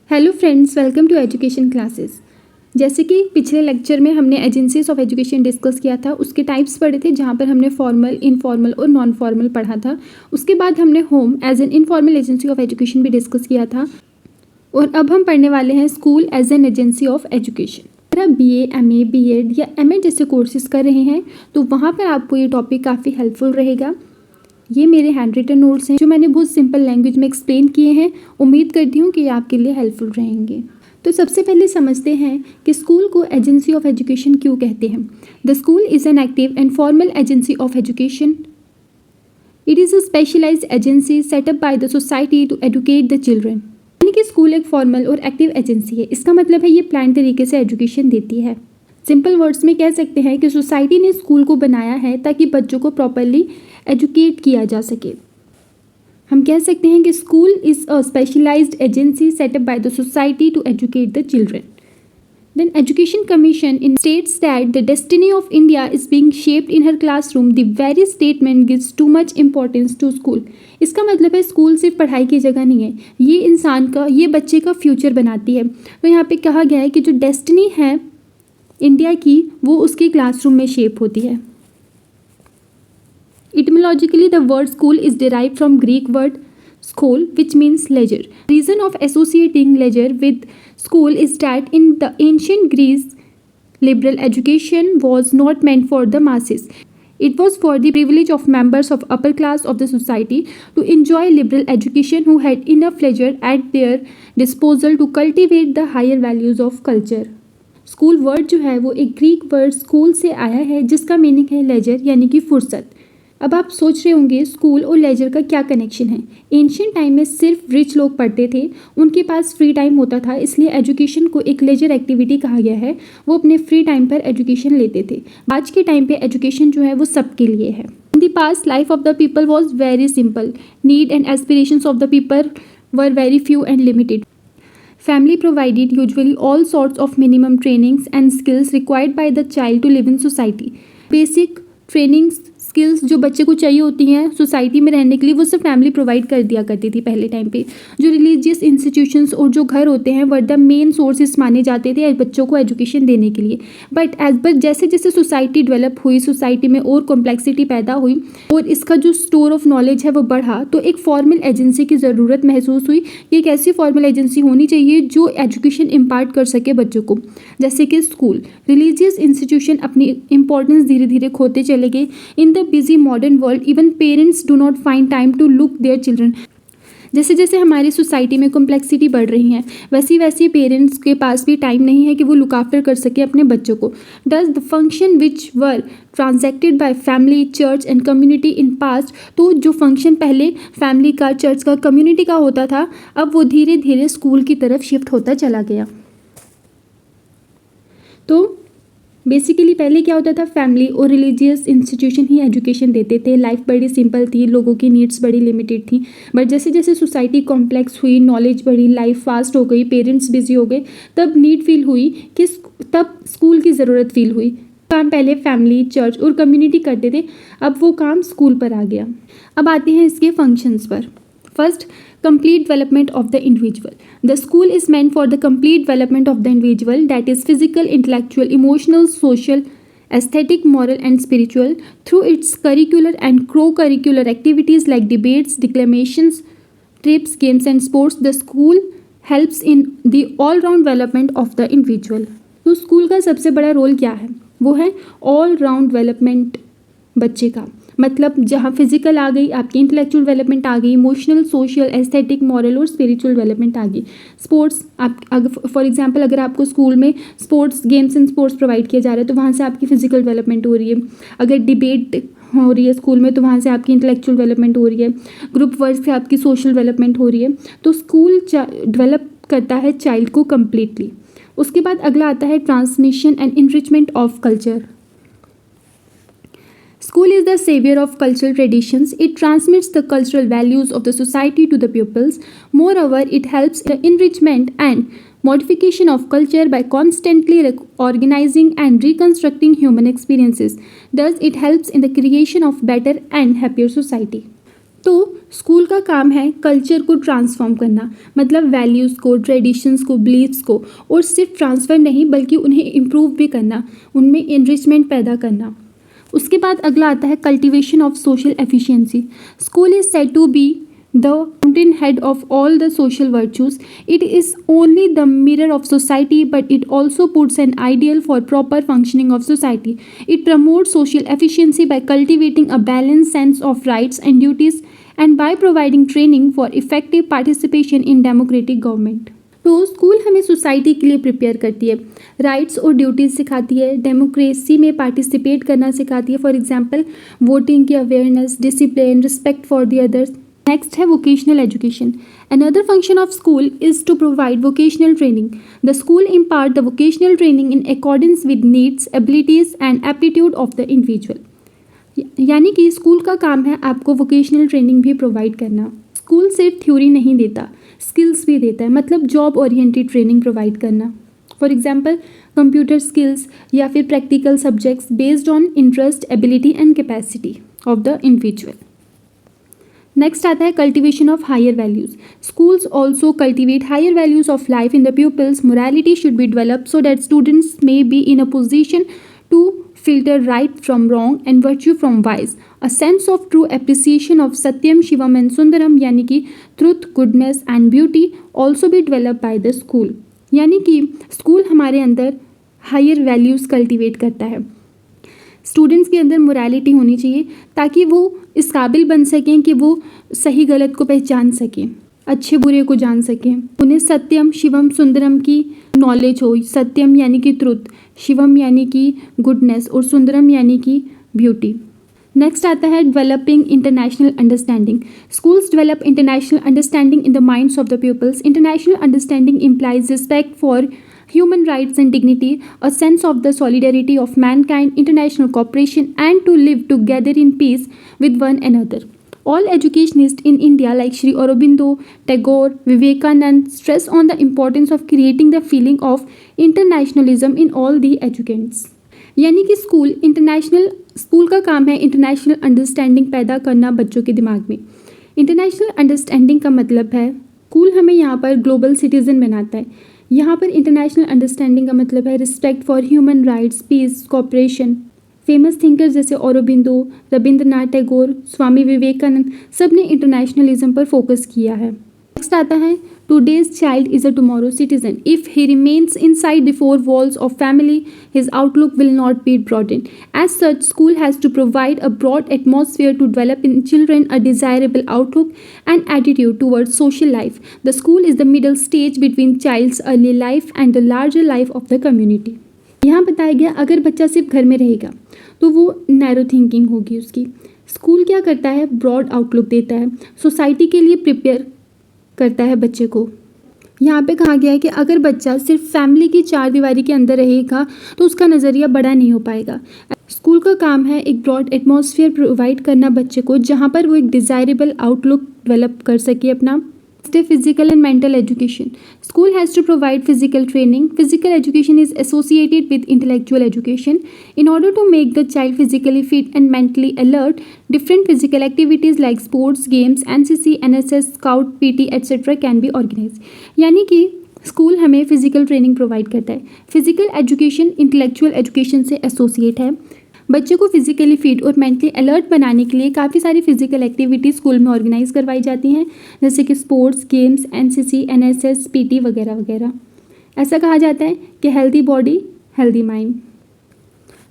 Hello friends, welcome to education classes. जैसे कि पिछले लेक्चर में हमने एजेंसीज ऑफ एजुकेशन डिस्कस किया था, उसके टाइप्स पढ़े थे, जहाँ पर हमने फॉर्मल, इनफॉर्मल और नॉन फॉर्मल पढ़ा था। उसके बाद हमने home as an informal agency of education भी डिस्कस किया था। और अब हम पढ़ने वाले हैं school as an agency of education. अगर आप BA, MA, B.Ed या MA जैसे कोर्सेज कर रहे हैं तो वहाँ पर आपको ये टॉपिक काफ़ी हेल्पफुल रहेगा। ये मेरे हैंड रिटन नोट्स हैं जो मैंने बहुत सिंपल लैंग्वेज में एक्सप्लेन किए हैं। उम्मीद करती हूँ कि ये आपके लिए हेल्पफुल रहेंगे। तो सबसे पहले समझते हैं कि स्कूल को एजेंसी ऑफ एजुकेशन क्यों कहते हैं। The school is an active and formal agency of education. It is a specialised agency set up by the society to educate the children. यानी कि स्कूल एक फॉर्मल और एक्टिव एजेंसी है। इसका मतलब है ये प्लान तरीके से एजुकेशन देती है। सिंपल वर्ड्स में कह सकते हैं कि सोसाइटी ने स्कूल को बनाया है ताकि बच्चों को प्रॉपरली एजुकेट किया जा सके। हम कह सकते हैं कि school is a specialised agency set up by the society to educate the children. Then Education Commission in states that the destiny of India is being shaped in her classroom. The very statement gives too much importance to school. इसका मतलब है school सिर्फ पढ़ाई की जगह नहीं है, ये इंसान का, ये बच्चे का फ्यूचर बनाती है। तो यहाँ पे कहा गया है कि जो डेस्टिनी है इंडिया की वो उसके क्लासरूम में शेप होती है। Etymologically, the word school is derived from Greek word skol, which means leisure. Reason of associating leisure with school is that in the ancient Greece, liberal education was not meant for the masses. It was for the privilege of members of upper class of the society to enjoy liberal education who had enough leisure at their disposal to cultivate the higher values of culture. School word जो है वो एक Greek word school से आया है जिसका meaning है laser यानी कि फुर्सत। अब आप सोच रहे होंगे स्कूल और लेजर का क्या कनेक्शन है। एंशियंट टाइम में सिर्फ रिच लोग पढ़ते थे, उनके पास फ्री टाइम होता था, इसलिए एजुकेशन को एक लेजर एक्टिविटी कहा गया है। वो अपने फ्री टाइम पर एजुकेशन लेते थे। आज के टाइम पे एजुकेशन जो है वो सबके लिए है। In the past life of the people was very simple. Need and aspirations of the people were very few and limited. Family provided usually all sorts of minimum trainings and skills required by the child to live in society. Basic trainings skills जो बच्चे को चाहिए होती हैं society में रहने के लिए वो सब फैमिली प्रोवाइड कर दिया करती थी पहले टाइम पे। जो रिलीजियस इंस्टीट्यूशंस और जो घर होते हैं वर द मेन सोर्सेज माने जाते थे बच्चों को एजुकेशन देने के लिए। बट एज पर जैसे जैसे सोसाइटी डेवलप हुई, सोसाइटी में और कॉम्प्लेक्सिटी पैदा हुई और इसका जो स्टोर ऑफ नॉलेज है वो बढ़ा, तो एक फॉर्मल एजेंसी की ज़रूरत महसूस हुई कि एक ऐसी फॉर्मल एजेंसी होनी चाहिए जो एजुकेशन इम्पार्ट कर सके बच्चों को। जैसे कि स्कूल, रिलीजियस इंस्टीट्यूशन अपनी इंपॉर्टेंस धीरे धीरे खोते चले गए। In the busy modern world, even parents do not find time to look their children. जैसे जैसे हमारी सोसाइटी में कॉम्प्लेक्सिटी बढ़ रही है वैसी वैसी पेरेंट्स के पास भी टाइम नहीं है कि वो लुक आफ्टर कर सके अपने बच्चों को। Does the function which were transacted by family, church and community in past, तो जो फंक्शन पहले फैमिली का, चर्च का, कम्युनिटी का होता था अब वो धीरे धीरे स्कूल की तरफ शिफ्ट होता चला गया। तो बेसिकली पहले क्या होता था, फैमिली और रिलीजियस इंस्टीट्यूशन ही एजुकेशन देते थे। लाइफ बड़ी सिंपल थी, लोगों की नीड्स बड़ी लिमिटेड थी। बट जैसे जैसे सोसाइटी कॉम्प्लेक्स हुई, नॉलेज बढ़ी, लाइफ फास्ट हो गई, पेरेंट्स बिजी हो गए, तब नीड फील हुई कि तब स्कूल की ज़रूरत फील हुई। काम पहले फैमिली, चर्च और कम्युनिटी करते थे, अब वो काम स्कूल पर आ गया। अब आते हैं इसके फंक्शंस पर। First, complete development of the individual. The school is meant for the complete development of the individual, that is physical, intellectual, emotional, social, aesthetic, moral and spiritual, through its curricular and co-curricular activities like debates, declamations, trips, games and sports. The school helps in the all-round development of the individual. तो school का सबसे बड़ा role क्या है, वो है all round development बच्चे का। मतलब जहाँ फिजिकल आ गई, आपकी इंटेलेक्चुअल डेवलपमेंट आ गई, इमोशनल, सोशल, एस्थेटिक, मॉरल और स्पिरिचुअल डेवलपमेंट आ गई। स्पोर्ट्स, आप अगर फॉर एग्जांपल अगर आपको स्कूल में sports, games and sports provide किया जा रहा है तो वहाँ से आपकी फिजिकल डेवलपमेंट हो रही है। अगर डिबेट हो रही है स्कूल में तो वहाँ से आपकी इंटेलेक्चुअल डेवलपमेंट हो रही है। ग्रुप वर्क से आपकी सोशल डेवलपमेंट हो रही है। तो स्कूल डेवलप करता है चाइल्ड को कम्प्लीटली। उसके बाद अगला आता है transmission and enrichment of culture. School is the savior of cultural traditions. It transmits the cultural values of the society to the pupils. Moreover, it helps in the enrichment and modification of culture by constantly organizing and reconstructing human experiences. Thus, it helps in the creation of better and happier society. तो school का काम है culture को transform करना, मतलब values को, traditions को, beliefs को, और सिर्फ ट्रांसफ़र नहीं बल्कि उन्हें इम्प्रूव भी करना, उनमें इनरिचमेंट पैदा करना। उसके बाद अगला आता है cultivation of social efficiency. School is said to be the fountainhead of all the social virtues. It is only the mirror of society, but it also puts an ideal for proper functioning of society. It promotes social efficiency by cultivating a balanced sense of rights and duties and by providing training for effective participation in democratic government. तो school हमें society के लिए prepare करती है, rights और duties सिखाती है, democracy में पार्टिसिपेट करना सिखाती है, फॉर एग्जांपल वोटिंग की awareness, discipline, respect for the others. Next है vocational education. Another function of school is to provide vocational training. The school impart the vocational training in accordance with needs, abilities and aptitude of the individual. यानी कि school का काम है आपको vocational training भी provide करना। स्कूल सिर्फ थ्योरी नहीं देता, स्किल्स भी देता है, मतलब जॉब ओरिएंटेड ट्रेनिंग प्रोवाइड करना। फॉर एग्जांपल कंप्यूटर स्किल्स या फिर practical subjects based on interest, ability and capacity of the individual. Next आता है cultivation of higher values. Schools also cultivate higher values of life in the pupils. Morality should be developed so that students may be in a position to filter right from wrong and virtue from vice. A sense of true appreciation of Satyam, Shivam and Sundaram यानी कि truth, goodness and beauty also be developed by the school. यानी कि school हमारे अंदर higher values cultivate करता है। Students के अंदर मोरालिटी होनी चाहिए ताकि वो इस काबिल बन सकें कि वो सही गलत को पहचान सकें, अच्छे बुरे को जान सकें। उन्हें सत्यम, शिवम, सुंदरम की नॉलेज हो। सत्यम यानी कि ट्रुथ, शिवम यानी कि गुडनेस और सुंदरम यानी कि ब्यूटी। नेक्स्ट आता है developing international understanding. Schools develop international understanding in the minds of the peoples. International understanding implies respect for human rights and dignity, a sense of the solidarity of mankind, international cooperation, and to live together in peace with one another. All educationists in India like Sri Aurobindo, Tagore, Vivekanand stress on the importance of creating the feeling of internationalism in all the educants. यानी कि school का काम है international understanding पैदा करना बच्चों के दिमाग में। इंटरनेशनल अंडरस्टैंडिंग का मतलब है स्कूल हमें यहाँ पर ग्लोबल सिटीजन बनाता है। यहाँ पर इंटरनेशनल अंडरस्टैंडिंग का मतलब है respect for human rights, peace, cooperation. Famous thinkers जैसे औरोबिंदो, रविंद्रनाथ टैगोर, स्वामी विवेकानंद सब ने इंटरनेशनलिज्म पर फोकस किया है। नेक्स्ट आता है today's child is a tomorrow citizen. If he remains inside the four walls of family his outlook will not be broadened. As such, school has to provide a broad atmosphere to develop in children a desirable outlook and attitude towards social life. The school is the middle stage between child's early life and the larger life of the community. यहाँ बताया गया अगर बच्चा सिर्फ घर में रहेगा तो वो नैरो थिंकिंग होगी उसकी। स्कूल क्या करता है, ब्रॉड आउटलुक देता है, सोसाइटी के लिए प्रिपेयर करता है बच्चे को। यहाँ पे कहा गया है कि अगर बच्चा सिर्फ फैमिली की चार दीवारी के अंदर रहेगा तो उसका नज़रिया बड़ा नहीं हो पाएगा। स्कूल का काम है एक ब्रॉड एटमॉस्फेयर प्रोवाइड करना बच्चे को जहाँ पर वो एक डिज़ायरेबल आउटलुक डेवलप कर सके अपना। Physical and mental education. School has to provide physical training. Physical education is associated with intellectual education. In order to make the child physically fit and mentally alert, different physical activities like sports, games, NCC, NSS, Scout, PT, etc. can be organized. यानी कि school हमें physical training provide करता है। Physical education intellectual education से associate है। बच्चे को physically fit और मेंटली अलर्ट बनाने के लिए काफ़ी सारी फिजिकल एक्टिविटीज़ स्कूल में ऑर्गेनाइज करवाई जाती हैं, जैसे कि sports, games, NCC, NSS, PT वगैरह वगैरह। ऐसा कहा जाता है कि healthy body healthy mind.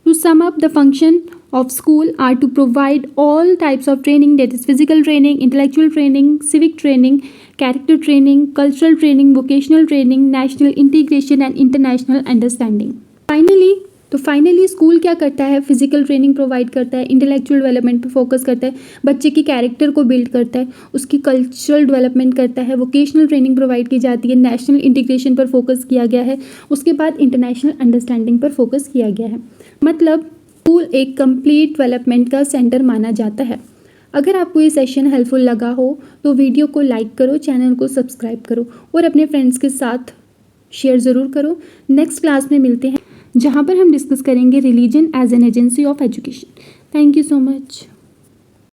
To sum up the function of school are to provide all types of training, that is physical training, intellectual training, civic training, character training, cultural training, vocational training, national integration and international understanding. Finally school क्या करता है, physical training provide करता है, intellectual development पर focus करता है, बच्चे की कैरेक्टर को बिल्ड करता है, उसकी कल्चरल डेवलपमेंट करता है, वोकेशनल ट्रेनिंग प्रोवाइड की जाती है, नेशनल इंटीग्रेशन पर फोकस किया गया है, उसके बाद इंटरनेशनल अंडरस्टैंडिंग पर फोकस किया गया है। मतलब स्कूल एक कंप्लीट डेवलपमेंट का सेंटर माना जाता है। अगर आपको ये सेशन हेल्पफुल लगा हो तो वीडियो को लाइक करो, चैनल को सब्सक्राइब करो और अपने फ्रेंड्स के साथ शेयर ज़रूर करो। नेक्स्ट क्लास में मिलते हैं जहाँ पर हम डिस्कस करेंगे religion as an agency of education. Thank you so much.